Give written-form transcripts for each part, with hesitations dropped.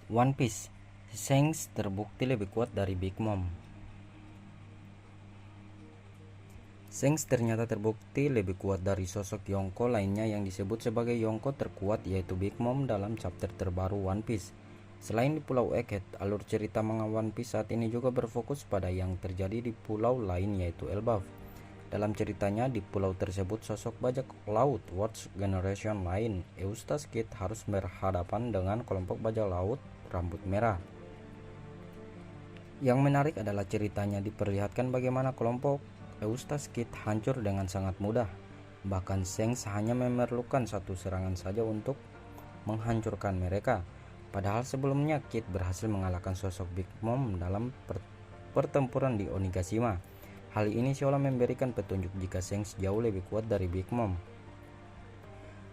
One Piece, Shanks terbukti lebih kuat dari Big Mom. Shanks ternyata terbukti lebih kuat dari sosok Yonko lainnya yang disebut sebagai Yonko terkuat, yaitu Big Mom dalam chapter terbaru One Piece. Selain di Pulau Egghead, alur cerita manga One Piece saat ini juga berfokus pada yang terjadi di pulau lain, yaitu Elbaf. Dalam ceritanya, di pulau tersebut sosok bajak laut Watch Generation lain, Eustace Kid, harus berhadapan dengan kelompok bajak laut rambut merah. Yang menarik adalah ceritanya diperlihatkan bagaimana kelompok Eustace Kid hancur dengan sangat mudah. Bahkan Shanks hanya memerlukan satu serangan saja untuk menghancurkan mereka. Padahal sebelumnya Kid berhasil mengalahkan sosok Big Mom dalam pertempuran di Onigashima. Hal ini seolah memberikan petunjuk jika Shanks jauh lebih kuat dari Big Mom.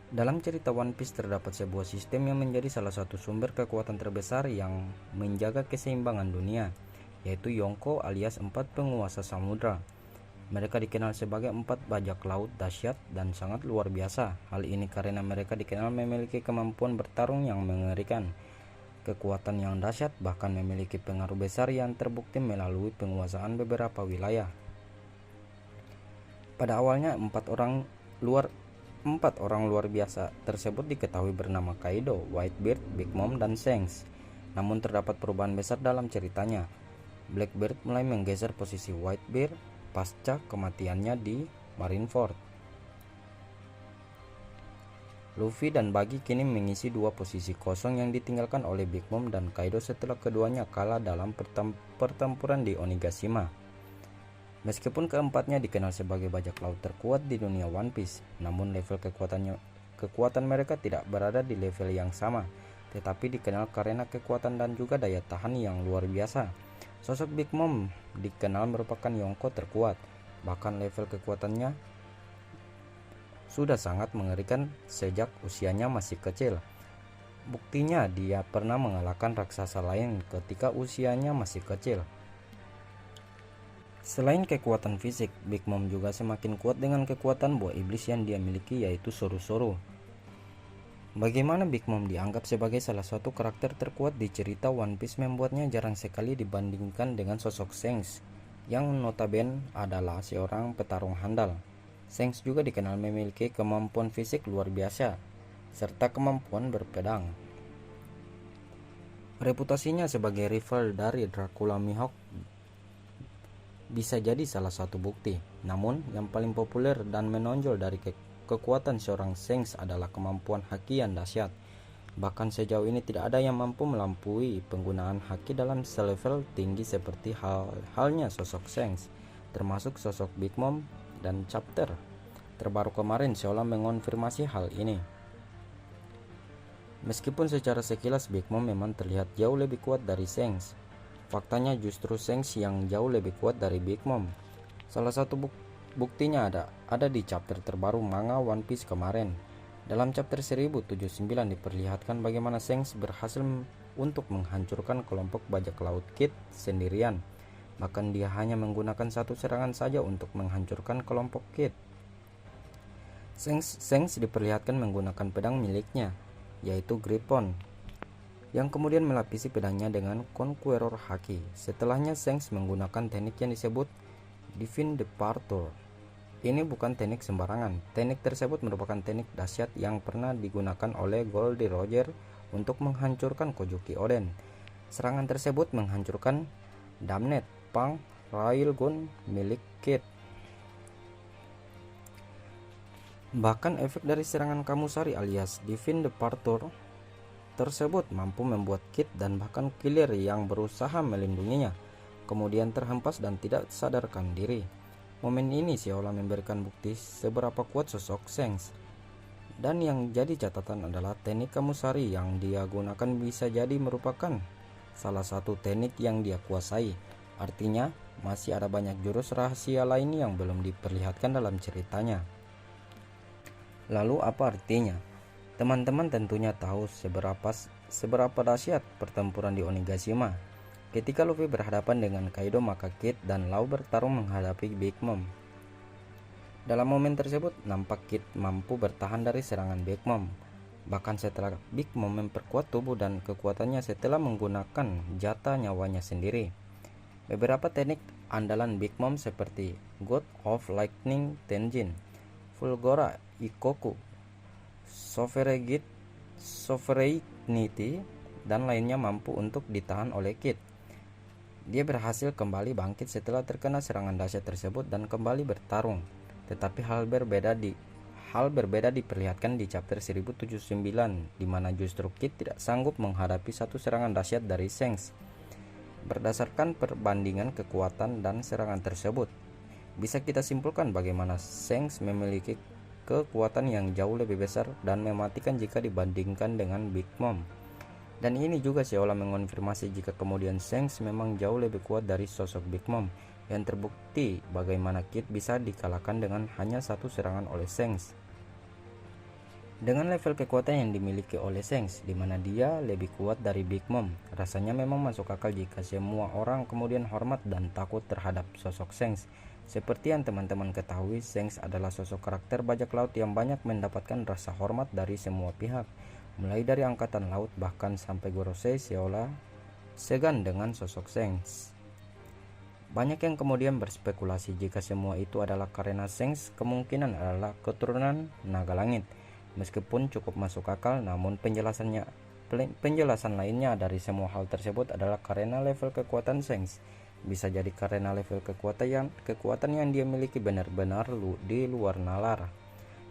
Dalam cerita One Piece terdapat sebuah sistem yang menjadi salah satu sumber kekuatan terbesar yang menjaga keseimbangan dunia, yaitu Yonko alias 4 penguasa samudra. Mereka dikenal sebagai 4 bajak laut dahsyat dan sangat luar biasa. Hal ini karena mereka dikenal memiliki kemampuan bertarung yang mengerikan, kekuatan yang dahsyat, bahkan memiliki pengaruh besar yang terbukti melalui penguasaan beberapa wilayah. Pada awalnya 4 orang luar biasa tersebut diketahui bernama Kaido, Whitebeard, Big Mom, dan Shanks. Namun terdapat perubahan besar dalam ceritanya. Blackbeard mulai menggeser posisi Whitebeard pasca kematiannya di Marineford. Luffy dan Buggy kini mengisi 2 posisi kosong yang ditinggalkan oleh Big Mom dan Kaido setelah keduanya kalah dalam pertempuran di Onigashima. Meskipun keempatnya dikenal sebagai bajak laut terkuat di dunia One Piece, namun level kekuatan mereka tidak berada di level yang sama, tetapi dikenal karena kekuatan dan juga daya tahan yang luar biasa. Sosok Big Mom dikenal merupakan Yonko terkuat, bahkan level kekuatannya sudah sangat mengerikan sejak usianya masih kecil. Buktinya dia pernah mengalahkan raksasa lain ketika usianya masih kecil. Selain kekuatan fisik, Big Mom juga semakin kuat dengan kekuatan buah iblis yang dia miliki, yaitu Soru-Soru. Bagaimana Big Mom dianggap sebagai salah satu karakter terkuat di cerita One Piece membuatnya jarang sekali dibandingkan dengan sosok Shanks, yang notabene adalah seorang petarung handal. Shanks juga dikenal memiliki kemampuan fisik luar biasa, serta kemampuan berpedang. Reputasinya sebagai rival dari Dracula Mihawk bisa jadi salah satu bukti. Namun, yang paling populer dan menonjol dari kekuatan seorang Shanks adalah kemampuan haki yang dahsyat. Bahkan sejauh ini tidak ada yang mampu melampaui penggunaan haki dalam selevel tinggi seperti halnya sosok Shanks, termasuk sosok Big Mom, dan chapter terbaru kemarin seolah mengonfirmasi hal ini. Meskipun secara sekilas Big Mom memang terlihat jauh lebih kuat dari Shanks, faktanya justru Shanks yang jauh lebih kuat dari Big Mom. Salah satu buktinya ada di chapter terbaru manga One Piece kemarin. Dalam chapter 1079 diperlihatkan bagaimana Shanks berhasil untuk menghancurkan kelompok bajak laut Kid sendirian. Bahkan dia hanya menggunakan satu serangan saja untuk menghancurkan kelompok Kid. Shanks diperlihatkan menggunakan pedang miliknya, yaitu Griffon, yang kemudian melapisi pedangnya dengan Conqueror Haki. Setelahnya Shanks menggunakan teknik yang disebut Divine Departure. Ini bukan teknik sembarangan. Teknik tersebut merupakan teknik dahsyat yang pernah digunakan oleh Goldie Roger untuk menghancurkan Kojuki Oden. Serangan tersebut menghancurkan Damned Pang Railgun milik Kid. Bahkan efek dari serangan Kamusari alias Divine Departure tersebut mampu membuat Kid dan bahkan Killer yang berusaha melindunginya kemudian terhempas dan tidak sadarkan diri. Momen ini seolah memberikan bukti seberapa kuat sosok Shanks. Dan yang jadi catatan adalah teknik Kamusari yang dia gunakan bisa jadi merupakan salah satu teknik yang dia kuasai. Artinya masih ada banyak jurus rahasia lain yang belum diperlihatkan dalam ceritanya. Lalu apa artinya? Teman-teman tentunya tahu seberapa dahsyat pertempuran di Onigashima. Ketika Luffy berhadapan dengan Kaido, maka Kid dan Law bertarung menghadapi Big Mom. Dalam momen tersebut, nampak Kid mampu bertahan dari serangan Big Mom. Bahkan setelah Big Mom memperkuat tubuh dan kekuatannya setelah menggunakan jata nyawanya sendiri. Beberapa teknik andalan Big Mom seperti God of Lightning Tenjin, Fulgora Ikoku, Sovereignty, dan lainnya mampu untuk ditahan oleh Kid. Dia berhasil kembali bangkit setelah terkena serangan dahsyat tersebut dan kembali bertarung. Tetapi hal berbeda diperlihatkan di chapter 1079, di mana justru Kid tidak sanggup menghadapi satu serangan dahsyat dari Shanks. Berdasarkan perbandingan kekuatan dan serangan tersebut, bisa kita simpulkan bagaimana Shanks memiliki kekuatan yang jauh lebih besar dan mematikan jika dibandingkan dengan Big Mom. Dan ini juga seolah mengonfirmasi jika kemudian Shanks memang jauh lebih kuat dari sosok Big Mom, yang terbukti bagaimana Kid bisa dikalahkan dengan hanya satu serangan oleh Shanks. Dengan level kekuatan yang dimiliki oleh Shanks, di mana dia lebih kuat dari Big Mom, rasanya memang masuk akal jika semua orang kemudian hormat dan takut terhadap sosok Shanks. Seperti yang teman-teman ketahui, Shanks adalah sosok karakter bajak laut yang banyak mendapatkan rasa hormat dari semua pihak, mulai dari angkatan laut bahkan sampai Gorosei seolah segan dengan sosok Shanks. Banyak yang kemudian berspekulasi jika semua itu adalah karena Shanks kemungkinan adalah keturunan naga langit. Meskipun cukup masuk akal, namun penjelasan lainnya dari semua hal tersebut adalah karena level kekuatan Shanks. Bisa jadi karena level kekuatan yang dia miliki benar-benar di luar nalar.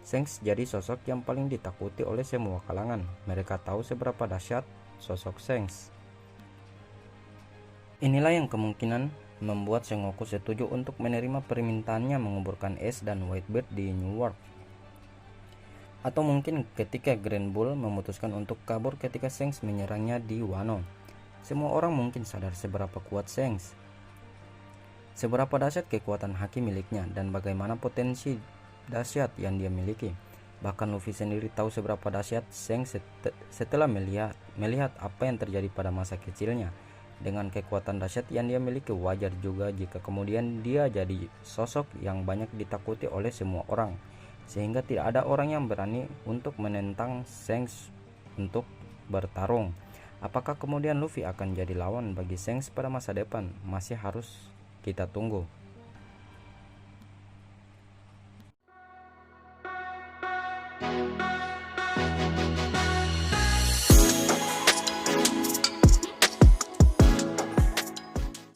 Shanks jadi sosok yang paling ditakuti oleh semua kalangan. Mereka tahu seberapa dahsyat sosok Shanks. Inilah yang kemungkinan membuat Sengoku setuju untuk menerima permintaannya menguburkan Ace dan Whitebeard di New World. Atau mungkin ketika Grand Bull memutuskan untuk kabur ketika Shanks menyerangnya di Wano. Semua orang mungkin sadar seberapa kuat Shanks, seberapa dahsyat kekuatan haki miliknya, dan bagaimana potensi dahsyat yang dia miliki. Bahkan Luffy sendiri tahu seberapa dahsyat Shanks setelah melihat apa yang terjadi pada masa kecilnya. Dengan kekuatan dahsyat yang dia miliki, wajar juga jika kemudian dia jadi sosok yang banyak ditakuti oleh semua orang, sehingga tidak ada orang yang berani untuk menentang Shanks untuk bertarung. Apakah kemudian Luffy akan jadi lawan bagi Shanks pada masa depan? Masih harus kita tunggu.